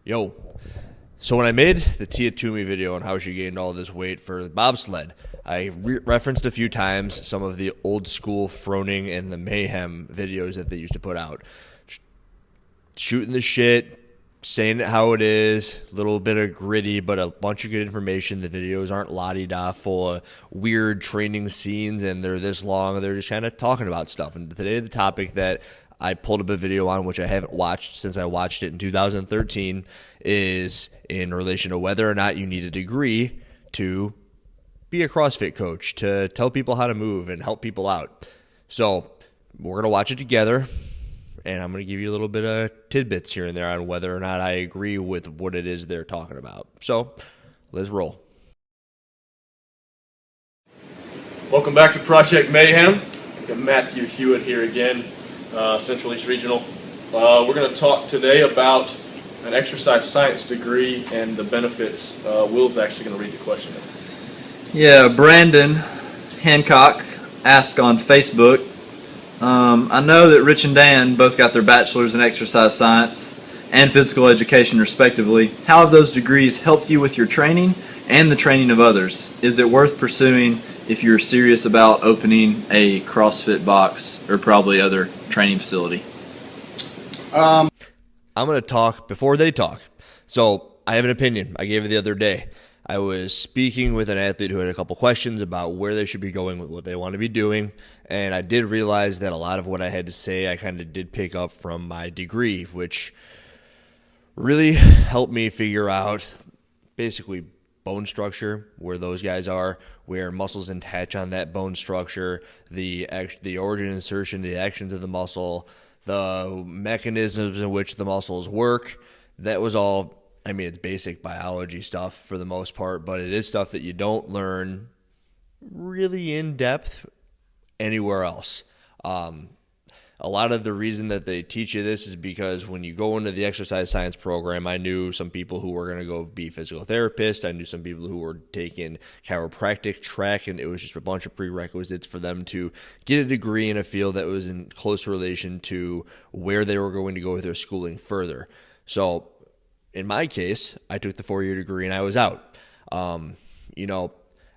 Yo, so when I made the Tia Toomey video on how she gained all this weight for the bobsled, I referenced a few times some of the old school Froning and the Mayhem videos that they used to put out. Shooting the shit, saying it how it is, a little bit of gritty, but a bunch of good information. The videos aren't la-di-da full of weird training scenes, and they're this long. They're just kind of talking about stuff. And today the topic that I pulled up a video on, which I haven't watched since I watched it in 2013, is in relation to whether or not you need a degree to be a CrossFit coach, to tell people how to move and help people out. So we're going to watch it together, and I'm going to give you a little bit of tidbits here and there on whether or not I agree with what it is they're talking about. So let's roll. Welcome back to Project Mayhem. I've got Matthew Hewitt here again. Central East Regional. We're going to talk today about an exercise science degree and the benefits. Will's actually going to read the question. Yeah, Brandon Hancock asked on Facebook, I know that Rich and Dan both got their bachelors in exercise science and physical education respectively. How have those degrees helped you with your training and the training of others? Is it worth pursuing if you're serious about opening a CrossFit box or probably other training facility? I'm going to talk before they talk. So I have an opinion. I gave it the other day. I was speaking with an athlete who had a couple questions about where they should be going with what they want to be doing, and I did realize that a lot of what I had to say I kind of did pick up from my degree, which really helped me figure out basically bone structure, where those guys are, where muscles attach on that bone structure, the origin insertion, the actions of the muscle, the mechanisms in which the muscles work. That was all, I mean, it's basic biology stuff for the most part, but it is stuff that you don't learn really in depth anywhere else. A lot of the reason that they teach you this is because when you go into the exercise science program, I knew some people who were going to go be physical therapists. I knew some people who were taking chiropractic track, and it was just a bunch of prerequisites for them to get a degree in a field that was in close relation to where they were going to go with their schooling further. So in my case, I took the 4-year degree and I was out.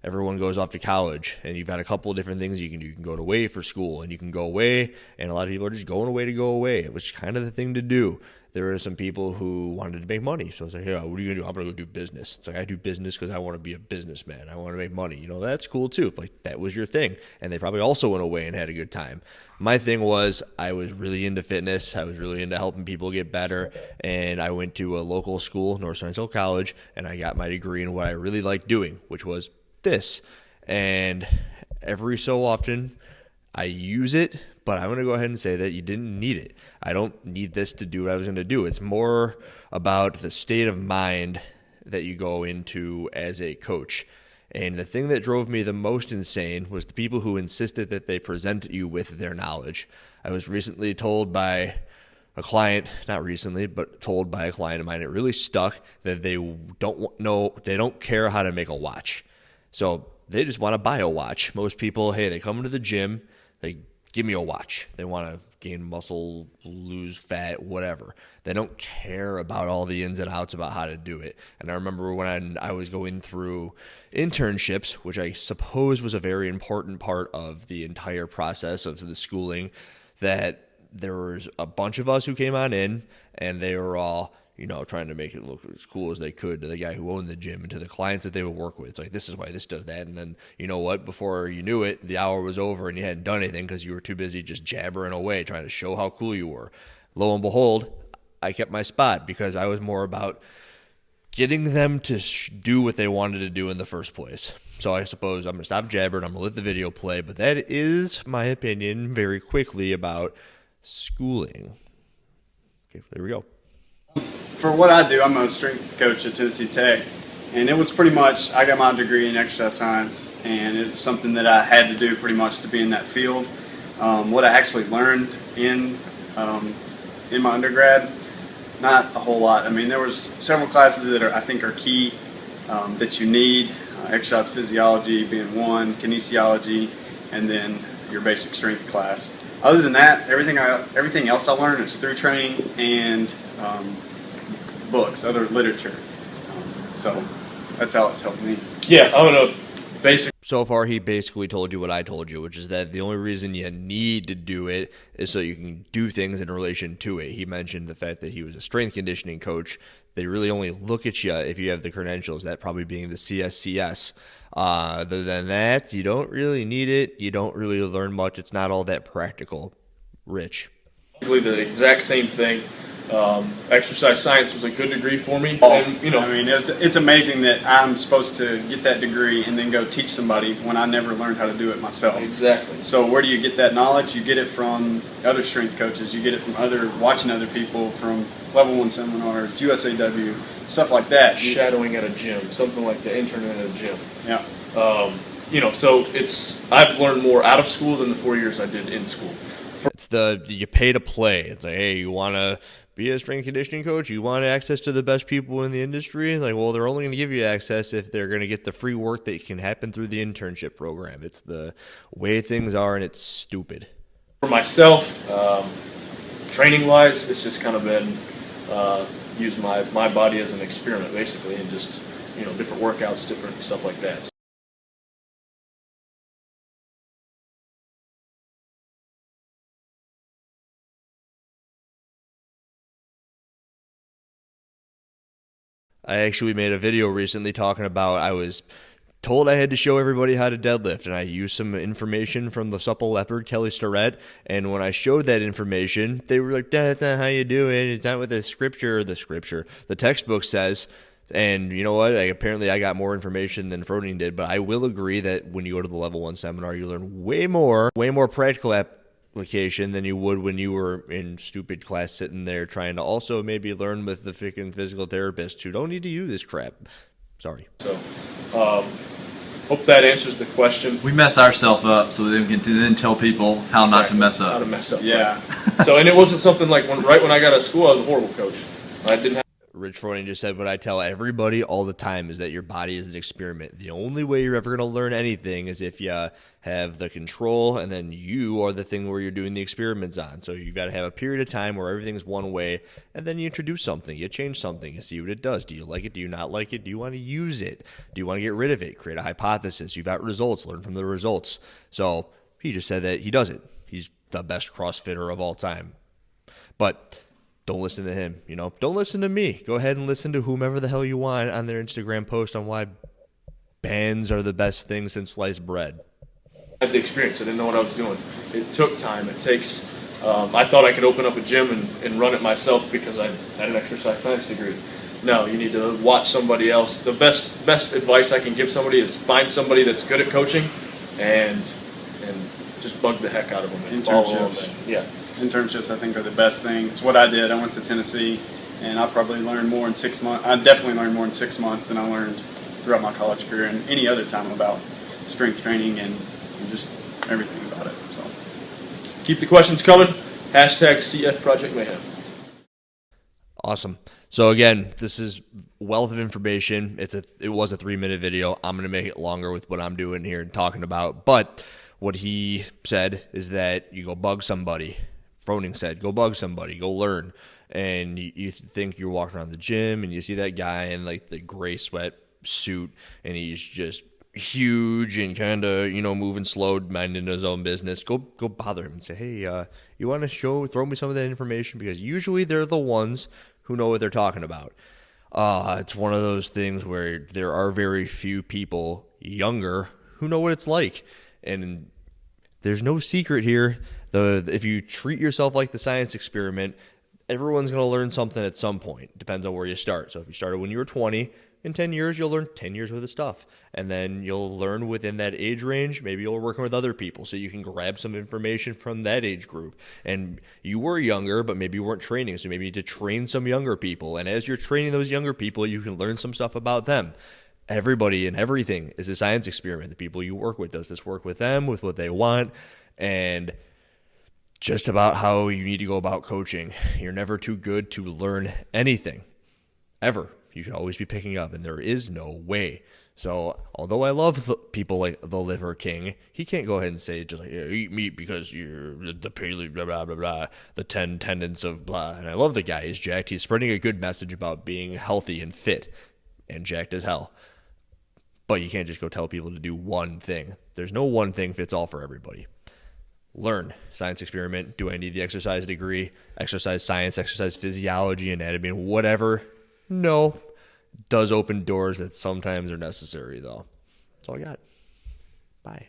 Everyone goes off to college, and you've got a couple of different things you can do. You can go away for school, and you can go away, and a lot of people are just going away to go away. It was kind of the thing to do. There are some people who wanted to make money, so it's like, hey, what are you going to do? I'm going to go do business. It's like, I do business because I want to be a businessman. I want to make money. That's cool too. Like, that was your thing, and they probably also went away and had a good time. My thing was I was really into fitness. I was really into helping people get better, and I went to a local school, North Central College, and I got my degree in what I really liked doing, which was this. And every so often I use it, but I'm going to go ahead and say that you didn't need it. I don't need this to do what I was going to do. It's more about the state of mind that you go into as a coach. And the thing that drove me the most insane was the people who insisted that they present you with their knowledge. I was recently told by a client, not recently, but told by a client of mine, it really stuck, that they don't care how to make a watch. So they just want to buy a watch. Most people, hey, they come into the gym, they give me a watch. They want to gain muscle, lose fat, whatever. They don't care about all the ins and outs about how to do it. And I remember when I was going through internships, which I suppose was a very important part of the entire process of the schooling, that there was a bunch of us who came on in, and they were all trying to make it look as cool as they could to the guy who owned the gym and to the clients that they would work with. It's like, this is why this does that. And then, you know what? Before you knew it, the hour was over and you hadn't done anything because you were too busy just jabbering away, trying to show how cool you were. Lo and behold, I kept my spot because I was more about getting them to do what they wanted to do in the first place. So I suppose I'm going to stop jabbering. I'm going to let the video play. But that is my opinion very quickly about schooling. Okay, there we go. For what I do, I'm a strength coach at Tennessee Tech, and it was pretty much, I got my degree in exercise science, and it was something that I had to do pretty much to be in that field. What I actually learned in my undergrad, not a whole lot. I mean, there was several classes that I think are key that you need, exercise physiology being one, kinesiology, and then your basic strength class. Other than that, everything else I learned is through training and books, other literature. So that's how it's helped me. Yeah, I'm going to basically. So far, he basically told you what I told you, which is that the only reason you need to do it is so you can do things in relation to it. He mentioned the fact that he was a strength conditioning coach. They really only look at you if you have the credentials, that probably being the CSCS. Other than that, you don't really need it. You don't really learn much. It's not all that practical. Rich. The exact same thing. Exercise science was a good degree for me. And, I mean, it's amazing that I'm supposed to get that degree and then go teach somebody when I never learned how to do it myself. Exactly. So where do you get that knowledge? You get it from other strength coaches. You get it from watching other people, from level 1 seminars, USAW, stuff like that. Shadowing at a gym, something like the interning at a gym. Yeah. So I've learned more out of school than the 4 years I did in school. It's you pay to play. It's like, hey, you want to be a strength conditioning coach? You want access to the best people in the industry? Like, well, they're only going to give you access if they're going to get the free work that can happen through the internship program. It's the way things are, and it's stupid. For myself, training-wise, it's just kind of been use my body as an experiment, basically, and just different workouts, different stuff like that. I actually made a video recently talking about I was told I had to show everybody how to deadlift, and I used some information from the Supple Leopard, Kelly Starrett, and when I showed that information, they were like, that's not how you do it. It's not what the textbook says. And you know what? Apparently I got more information than Froning did, but I will agree that when you go to the level 1 seminar, you learn way more practical application than you would when you were in stupid class sitting there trying to also maybe learn with the freaking physical therapists who don't need to use this crap. Sorry. So, hope that answers the question. We mess ourselves up so that we can then tell people how not to mess up. How to mess up. Yeah. Right. So, and it wasn't something like right when I got out of school, I was a horrible coach. I didn't have. Rich Froning just said what I tell everybody all the time is that your body is an experiment. The only way you're ever going to learn anything is if you have the control, and then you are the thing where you're doing the experiments on. So you've got to have a period of time where everything's one way, and then you introduce something, you change something, you see what it does. Do you like it? Do you not like it? Do you want to use it? Do you want to get rid of it? Create a hypothesis. You've got results. Learn from the results. So he just said that he does it. He's the best CrossFitter of all time. But don't listen to him, Don't listen to me. Go ahead and listen to whomever the hell you want on their Instagram post on why bands are the best thing since sliced bread. I had the experience. I didn't know what I was doing. It took time. It takes. I thought I could open up a gym and run it myself because I had an exercise science degree. No, you need to watch somebody else. The best advice I can give somebody is find somebody that's good at coaching and just bug the heck out of them and follow them. Yeah. Internships, I think, are the best thing. It's what I did. I went to Tennessee, and I probably learned more in 6 months. I definitely learned more in 6 months than I learned throughout my college career and any other time about strength training and just everything about it. So keep the questions coming. #CF Project Mayhem. Awesome. So again, this is wealth of information. It was a 3-minute video. I'm going to make it longer with what I'm doing here and talking about. But what he said is that you go bug somebody. Froning said, go bug somebody, go learn. And you think you're walking around the gym and you see that guy in like the gray sweat suit and he's just huge and kind of, moving slow, minding his own business. Go bother him and say, hey, you want to throw me some of that information? Because usually they're the ones who know what they're talking about. It's one of those things where there are very few people younger who know what it's like. And there's no secret here. If you treat yourself like the science experiment, everyone's going to learn something at some point. Depends on where you start. So if you started when you were 20, in 10 years, you'll learn 10 years worth of stuff. And then you'll learn within that age range. Maybe you'll work with other people so you can grab some information from that age group. And you were younger, but maybe you weren't training. So maybe you need to train some younger people. And as you're training those younger people, you can learn some stuff about them. Everybody and everything is a science experiment. The people you work with, does this work with them, with what they want? And just about how you need to go about coaching. You're never too good to learn anything, ever. You should always be picking up, and there is no way. So although I love people like the Liver King, he can't go ahead and say just like, yeah, eat meat because you're the paleo, blah, blah, blah, blah, the 10 tenets of blah. And I love the guy. He's jacked. He's spreading a good message about being healthy and fit and jacked as hell. But you can't just go tell people to do one thing. There's no one thing fits all for everybody. Learn. Science experiment. Do I need the exercise degree? Exercise science, exercise physiology, anatomy, and whatever? No. Does open doors that sometimes are necessary, though. That's all I got. Bye.